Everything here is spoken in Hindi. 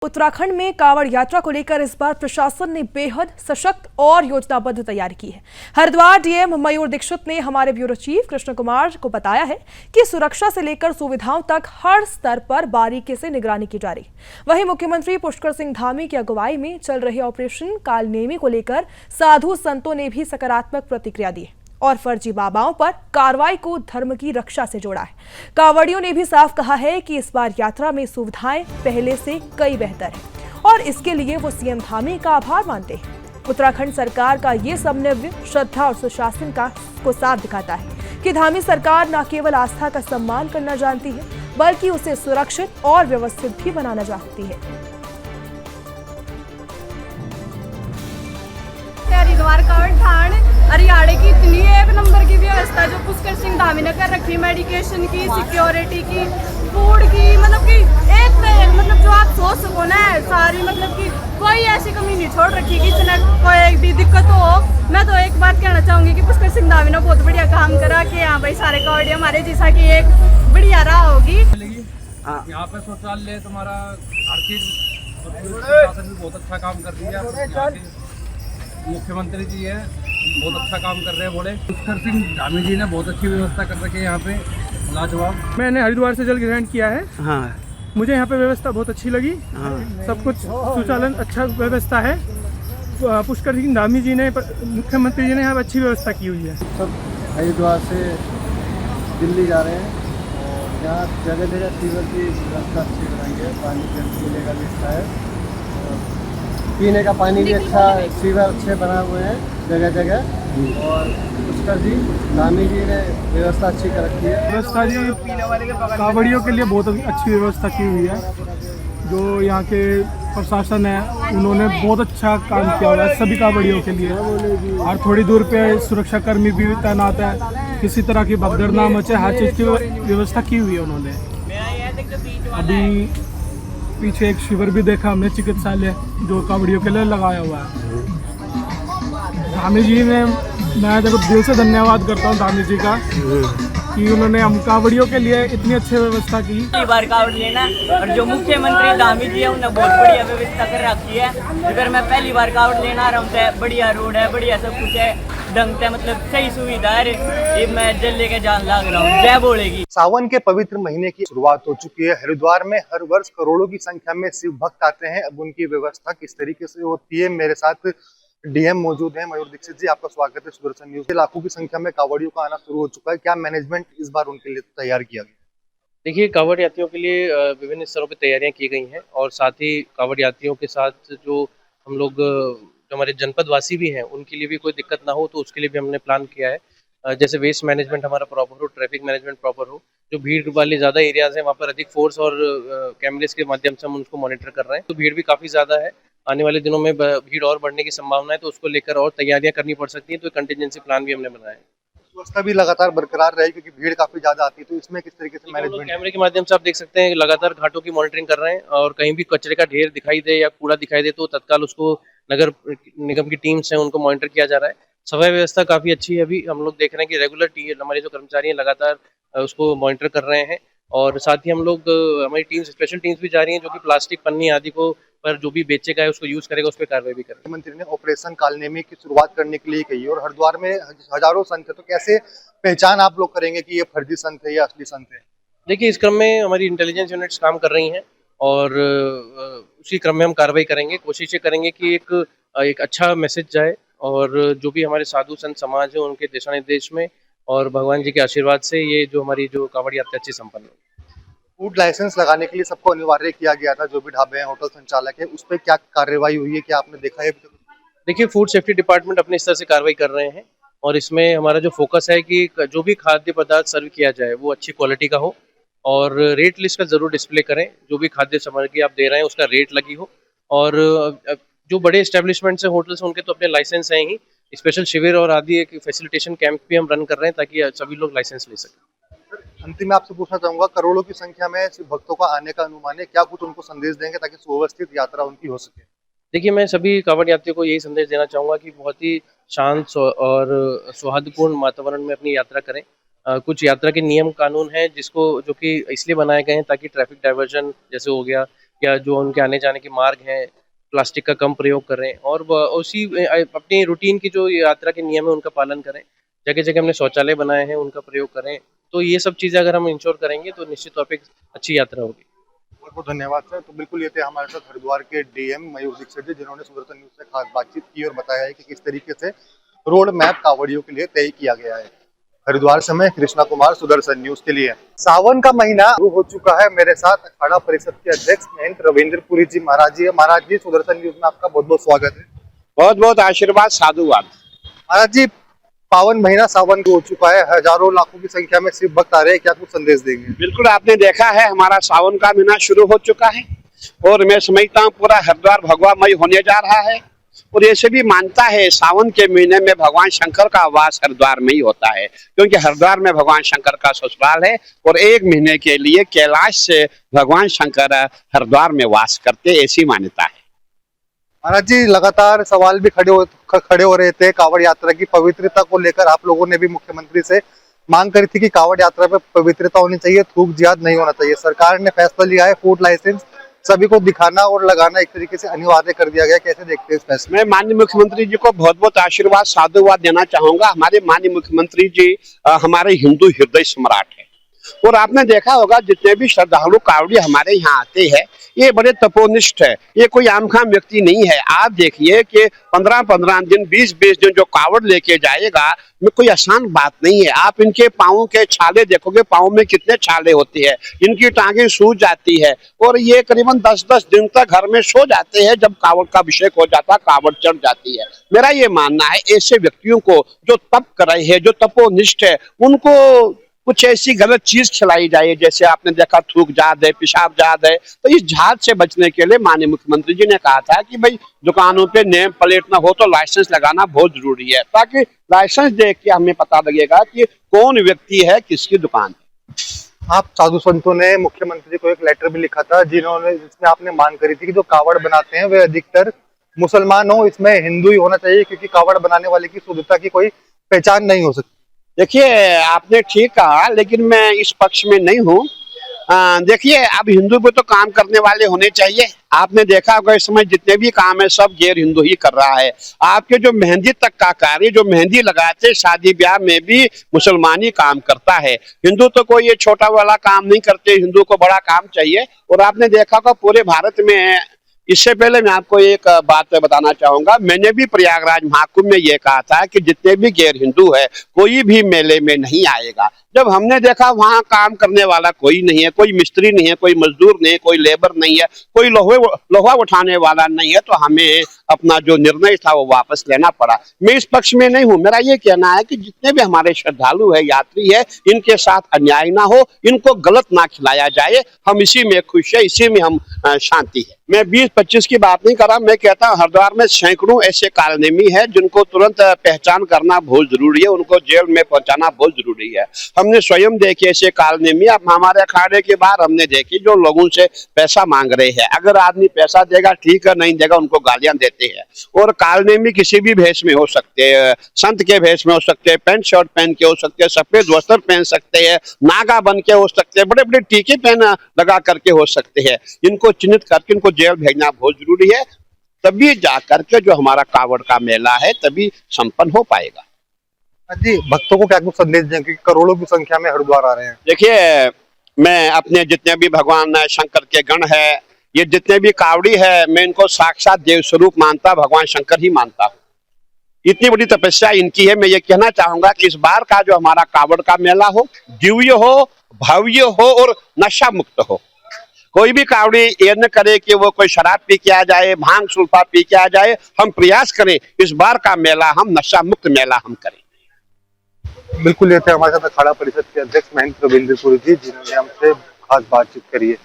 उत्तराखंड में कांवड़ यात्रा को लेकर इस बार प्रशासन ने बेहद सशक्त और योजनाबद्ध तैयारी की है। हरिद्वार डीएम मयूर दीक्षित ने हमारे ब्यूरो चीफ कृष्ण कुमार को बताया है कि सुरक्षा से लेकर सुविधाओं तक हर स्तर पर बारीकी से निगरानी की जा रही। वहीं मुख्यमंत्री पुष्कर सिंह धामी की अगुवाई में चल रहे ऑपरेशन कालनेमी को लेकर साधु संतों ने भी सकारात्मक प्रतिक्रिया दी और फर्जी बाबाओं पर कार्रवाई को धर्म की रक्षा से जोड़ा है। कांवड़ियों ने भी साफ कहा है कि इस बार यात्रा में सुविधाएं पहले से कई बेहतर है और इसके लिए वो सीएम धामी का आभार मानते हैं। उत्तराखंड सरकार का ये समन्वय श्रद्धा और सुशासन को साफ दिखाता है कि धामी सरकार न केवल आस्था का सम्मान करना जानती है बल्कि उसे सुरक्षित और व्यवस्थित भी बनाना चाहती है। हरिद्वार कांवड़ ठाण हरियाणा की इतनी एक नंबर की व्यवस्था जो पुष्कर सिंह धामी ने कर रखी, मेडिकेशन की, सिक्योरिटी की, फूड की, मतलब कि एक पे एक, मतलब जो आप सोच सको ना सारी, मतलब कि कोई ऐसी कमी नहीं छोड़ रखी कि इसने कोई भी दिक्कत हो। मैं तो एक बात कहना चाहूंगी कि पुष्कर सिंह धामी ने बहुत बढ़िया काम करा कि हाँ भाई सारे कांवड़िया हमारे जैसा की एक बढ़िया राह होगी। यहाँ पे शौचालय तुम्हारा हर चीज प्रशासन भी बहुत अच्छा काम कर रही है। मुख्यमंत्री जी है बहुत अच्छा काम कर रहे हैं। बोले पुष्कर सिंह धामी जी ने बहुत अच्छी व्यवस्था कर रखी है यहाँ पे, लाजवाब। मैंने हरिद्वार से जल ग्रहण किया है। हाँ। मुझे यहाँ पे व्यवस्था बहुत अच्छी लगी। हाँ। सब कुछ सुचालन अच्छा व्यवस्था है। पुष्कर सिंह धामी जी ने, मुख्यमंत्री जी ने यहाँ अच्छी व्यवस्था की हुई है। सब हरिद्वार से दिल्ली जा रहे हैं और यहाँ जगह जगह सीवर की व्यवस्था अच्छी बनाएंगे। पानी पीने का भी अच्छा है, पीने का पानी भी अच्छा, सीवर अच्छे बना हुए हैं जगह जगह। और पुष्कर जी धामी जी ने व्यवस्था अच्छी कर रखी है। व्यवस्था जी कांवड़ियों के लिए बहुत अच्छी व्यवस्था की हुई है। जो यहाँ के प्रशासन है उन्होंने बहुत अच्छा काम किया हुआ है सभी कांवड़ियों के लिए। और थोड़ी दूर पे सुरक्षा कर्मी भी तैनात है, किसी तरह की भगदड़ ना मचे, हर चीज़ की व्यवस्था की हुई है उन्होंने। अभी पीछे एक शिविर भी देखा हमने, चिकित्सालय जो कांवड़ियों के लिए लगाया हुआ है। धामी जी ने, मैं देखो दिल से धन्यवाद करता हूँ धामी जी का कि उन्होंने हम कांवड़ियों के लिए इतनी अच्छी व्यवस्था की। पहली बार कांवड़ लेना और जो मुख्यमंत्री धामी जी है उन्होंने बहुत बढ़िया व्यवस्था कर रखी है। अगर मैं पहली बार कांवड़ लेना आ रहा हूँ, बढ़िया रोड है, बढ़िया सब कुछ है, ढंग से, मतलब सही सुविधा है। ये मैं जल लेके जान लग रहा हूँ, जय बोलेगी। सावन के पवित्र महीने की शुरुआत हो चुकी है। हरिद्वार में हर वर्ष करोड़ों की संख्या में शिव भक्त आते हैं। अब उनकी व्यवस्था किस तरीके से होती है, मेरे साथ डीएम मौजूद हैं मयूर दीक्षित जी। आपका स्वागत है सुदर्शन न्यूज। लाखों की संख्या में कांवड़ियों का आना शुरू हो चुका है, क्या मैनेजमेंट इस बार उनके लिए तैयार किया गया? देखिए, कांवड़ यात्रियों के लिए विभिन्न स्तरों पर तैयारियां की गई हैं और साथ ही कांवड़ यात्रियों के साथ जो हम लोग, जो हमारे जनपद वासी भी हैं, उनके लिए भी कोई दिक्कत ना हो तो उसके लिए भी हमने प्लान किया है। जैसे वेस्ट मैनेजमेंट हमारा प्रॉपर हो, ट्रैफिक मैनेजमेंट प्रॉपर हो, जो भीड़ वाले ज़्यादा एरियाज हैं वहाँ पर अधिक फोर्स और कैमरेज के माध्यम से हम उनको मॉनिटर कर रहे हैं। तो भीड़ भी काफ़ी ज़्यादा है, आने वाले दिनों में भीड़ और बढ़ने की संभावना है, तो उसको लेकर और तैयारियां करनी पड़ सकती हैं। तो कंटिजेंसी प्लान भी हमने बनाया है। व्यवस्था भी लगातार बरकरार रही क्योंकि भीड़ काफी ज्यादा आती है, तो इसमें किस तरीके से मैनेजमेंट? कैमरे के माध्यम से आप देख सकते हैं लगातार घाटों की मॉनिटरिंग कर रहे हैं और कहीं भी कचरे का ढेर दिखाई दे या कूड़ा दिखाई दे तो तत्काल उसको नगर निगम की टीम्स हैं उनको मॉनिटर किया जा रहा है। सफाई व्यवस्था काफी अच्छी है। अभी हम लोग देख रहे हैं कि रेगुलर हमारे जो कर्मचारी हैं लगातार उसको मॉनिटर कर रहे हैं और साथ ही हम लोग, हमारी टीम्स, स्पेशल टीम्स भी जा रही हैं जो कि प्लास्टिक पन्नी आदि को पर जो भी बेचेगा है उसको यूज करेगा उस पर कार्रवाई भी करेंगे। मुख्यमंत्री ने ऑपरेशन कालनेमी की शुरुआत करने के लिए कही और हरिद्वार में हजारों संत है, तो कैसे पहचान आप लोग करेंगे कि ये फर्जी संत है या असली संत है? देखिए, इस क्रम में हमारी इंटेलिजेंस यूनिट्स काम कर रही हैं और उसी क्रम में हम कार्रवाई करेंगे। कोशिश करेंगे कि एक अच्छा मैसेज जाए और जो भी हमारे साधु संत समाज है उनके दिशा निर्देश में और भगवान जी के आशीर्वाद से ये जो हमारी जो कांवड़ यात्रा अच्छी संपन्न हो। फूड लाइसेंस लगाने के लिए सबको अनिवार्य किया गया था, जो भी ढाबे हैं, होटल संचालक है, उस पर क्या कार्रवाई हुई है, क्या आपने देखा है? देखिए, फूड सेफ्टी डिपार्टमेंट अपने स्तर से कार्रवाई कर रहे हैं और इसमें हमारा जो फोकस है कि जो भी खाद्य पदार्थ सर्व किया जाए वो अच्छी क्वालिटी का हो और रेट लिस्ट का जरूर डिस्प्ले करें। जो भी खाद्य सामग्री आप दे रहे हैं उसका रेट लगी हो और जो बड़े एस्टेब्लिशमेंट्स हैं, होटल्स हैं, उनके तो अपने लाइसेंस हैं ही। स्पेशल शिविर और आदि एक फैसिलिटेशन कैंप भी हम रन कर रहे हैं ताकि सभी लोग लाइसेंस ले सकें। अंतिम में आपसे पूछना चाहूंगा, करोड़ों की संख्या में भक्तों का आने का अनुमान है, क्या कुछ उनको संदेश देंगे ताकि सुव्यवस्थित यात्रा उनकी हो सके? देखिए, मैं सभी कांवड़ यात्रियों को यही संदेश देना चाहूँगा कि बहुत ही शांत और सौहार्दपूर्ण वातावरण में अपनी यात्रा करें। कुछ यात्रा के नियम कानून हैं जिसको जो कि इसलिए बनाए गए हैं ताकि ट्रैफिक डाइवर्जन जैसे हो गया या जो उनके आने जाने के मार्ग हैं प्लास्टिक का कम प्रयोग करें और उसी अपनी रूटीन की जो यात्रा के नियम है उनका पालन करें। जगह जगह हमने शौचालय बनाए हैं उनका प्रयोग करें। तो ये सब चीज़ें अगर हम इंश्योर करेंगे तो निश्चित तौर पे एक अच्छी यात्रा होगी। बहुत बहुत धन्यवाद सर। तो बिल्कुल ये थे हमारे साथ हरिद्वार के डीएम मयूर दीक्षित जी, जिन्होंने सुदर्शन न्यूज से खास बातचीत की और बताया है कि किस तरीके से रोड मैप कांवड़ियों के लिए तय किया गया है। हरिद्वार से मैं कृष्णा कुमार, सुदर्शन न्यूज के लिए। सावन का महीना शुरू हो चुका है। मेरे साथ अखाड़ा परिषद के अध्यक्ष महंत रविंद्रपुरी जी महाराज जी है। महाराज जी, सुदर्शन न्यूज में आपका बहुत बहुत स्वागत है। बहुत बहुत आशीर्वाद, साधुवाद। महाराज जी, पावन महीना सावन हो चुका है, हजारों लाखों की संख्या में शिव भक्त आ रहे हैं, क्या कुछ संदेश देंगे? बिल्कुल, आपने देखा है हमारा सावन का महीना शुरू हो चुका है और मैं समझता हूँ पूरा हरिद्वार भगवामय होने जा रहा है। और ऐसे भी मानता है सावन के महीने में भगवान शंकर का वास हरिद्वार में ही होता है, क्योंकि हरिद्वार में भगवान शंकर का ससुराल है और एक महीने के लिए कैलाश से भगवान शंकर हरिद्वार में वास करते, ऐसी मान्यता है। महाराज जी, लगातार सवाल भी खड़े हो रहे थे कांवड़ यात्रा की पवित्रता को लेकर। आप लोगों ने भी मुख्यमंत्री से मांग करी थी कि कांवड़ यात्रा पे पवित्रता होनी चाहिए, थूक जिहाद नहीं होना चाहिए। सरकार ने फैसला लिया है, फूड लाइसेंस सभी को दिखाना और लगाना एक तरीके से अनिवार्य कर दिया गया। कैसे देखते हैं इस फैसले? मैं माननीय मुख्यमंत्री जी को बहुत बहुत आशीर्वाद, साधुवाद देना चाहूंगा। हमारे माननीय मुख्यमंत्री जी हमारे हिंदू हृदय सम्राट है और आपने देखा होगा जितने भी श्रद्धालु कांवड़ी हमारे यहाँ आते हैं ये बड़े तपोनिष्ठ है, ये कोई आमखाम व्यक्ति नहीं है। आप देखिए कि 15-15 दिन 20-20 दिन जो कांवड़ लेके जाएगा में कोई आसान बात नहीं है। आप इनके पाँव के छाले देखोगे, पाँव में कितने छाले होते हैं, इनकी टांगें सूज जाती है और ये करीबन 10-10 दिन तक घर में सो जाते हैं। जब कांवड़ का अभिषेक हो जाता, कांवड़ चढ़ जाती है। मेरा ये मानना है ऐसे व्यक्तियों को जो तप कर रहे हैं, जो तपोनिष्ठ है, उनको कुछ ऐसी गलत चीज खिलाई जाए, जैसे आपने देखा थूक जाद है, पेशाब जाद है। तो इस झाद से बचने के लिए माननीय मुख्यमंत्री जी ने कहा था कि भाई दुकानों पे नेम प्लेट ना हो तो लाइसेंस लगाना बहुत जरूरी है, ताकि लाइसेंस देख के हमें पता लगेगा कि कौन व्यक्ति है, किसकी दुकान है। आप साधु संतों ने मुख्यमंत्री को एक लेटर भी लिखा था जिसमें आपने मांग करी थी कि जो कांवड़ बनाते हैं वे अधिकतर मुसलमान हो, इसमें हिंदू ही होना चाहिए, क्योंकि कांवड़ बनाने वाले की शुद्धता की कोई पहचान नहीं हो सकती। देखिए, आपने ठीक कहा, लेकिन मैं इस पक्ष में नहीं हूँ। देखिए, अब हिंदू भी तो काम करने वाले होने चाहिए। आपने देखा होगा इस समय जितने भी काम है सब गैर हिंदू ही कर रहा है। आपके जो मेहंदी तक का कार्य, जो मेहंदी लगाते शादी ब्याह में भी मुसलमान ही काम करता है। हिंदू तो कोई ये छोटा वाला काम नहीं करते, हिंदू को बड़ा काम चाहिए। और आपने देखा होगा पूरे भारत में, इससे पहले मैं आपको एक बात बताना चाहूंगा, मैंने भी प्रयागराज महाकुंभ में ये कहा था कि जितने भी गैर हिंदू है कोई भी मेले में नहीं आएगा। जब हमने देखा वहां काम करने वाला कोई नहीं है, कोई मिस्त्री नहीं है, कोई मजदूर नहीं है, कोई लेबर नहीं है, कोई लोहा उठाने वाला नहीं है, तो हमें अपना जो निर्णय था वो वापस लेना पड़ा। मैं इस पक्ष में नहीं हूँ। मेरा ये कहना है कि जितने भी हमारे श्रद्धालु है, यात्री है, इनके साथ अन्याय ना हो, इनको गलत ना खिलाया जाए। हम इसी में खुश है, इसी में हम शांति है। मैं 20-25 की बात नहीं कर रहा, मैं कहता हूँ हरिद्वार में सैकड़ों ऐसे कालनेमी है जिनको तुरंत पहचान करना बहुत जरूरी है, उनको जेल में पहुंचाना बहुत जरूरी है। हमने स्वयं देखे ऐसे कालनेमी, अब हमारे अखाड़े के बाहर हमने देखे जो लोगों से पैसा मांग रहे हैं। अगर आदमी पैसा देगा ठीक है, नहीं देगा उनको गालियां देते हैं। और कालनेमी किसी भी भेष में हो सकते हैं, संत के भेष में हो सकते हैं, पैंट शर्ट पहन के हो सकते हैं, सफेद वस्त्र पहन सकते हैं, नागा बन के हो सकते हैं, बड़े बड़े टीके पहन लगा करके हो सकते हैं। इनको चिन्हित करके इनको जेल भेजना बहुत जरूरी है, तभी जा करके जो हमारा कांवड़ का मेला है तभी संपन्न हो पाएगा। जी, भक्तों को क्या कुछ संदेश दें, क्योंकि करोड़ों की संख्या में हरिद्वार आ रहे हैं? देखिए, मैं अपने जितने भी भगवान शंकर के गण है, ये जितने भी कावड़ी है, मैं इनको साक्षात देव स्वरूप मानता, भगवान शंकर ही मानता हूँ। इतनी बड़ी तपस्या इनकी है। मैं ये कहना चाहूंगा कि इस बार का जो हमारा कांवड़ का मेला हो, दिव्य हो, भव्य हो और नशा मुक्त हो। कोई भी कावड़ी ये न करे कि वो कोई शराब पी के आ जाए, भांग सुल्फा पी के आ जाए। हम प्रयास करें इस बार का मेला हम नशा मुक्त मेला हम करें। बिल्कुल, ये थे हमारे साथ अखाड़ा परिषद के अध्यक्ष महंत रविंद्रपुरी जी, जिन्होंने हमसे खास बातचीत करी है।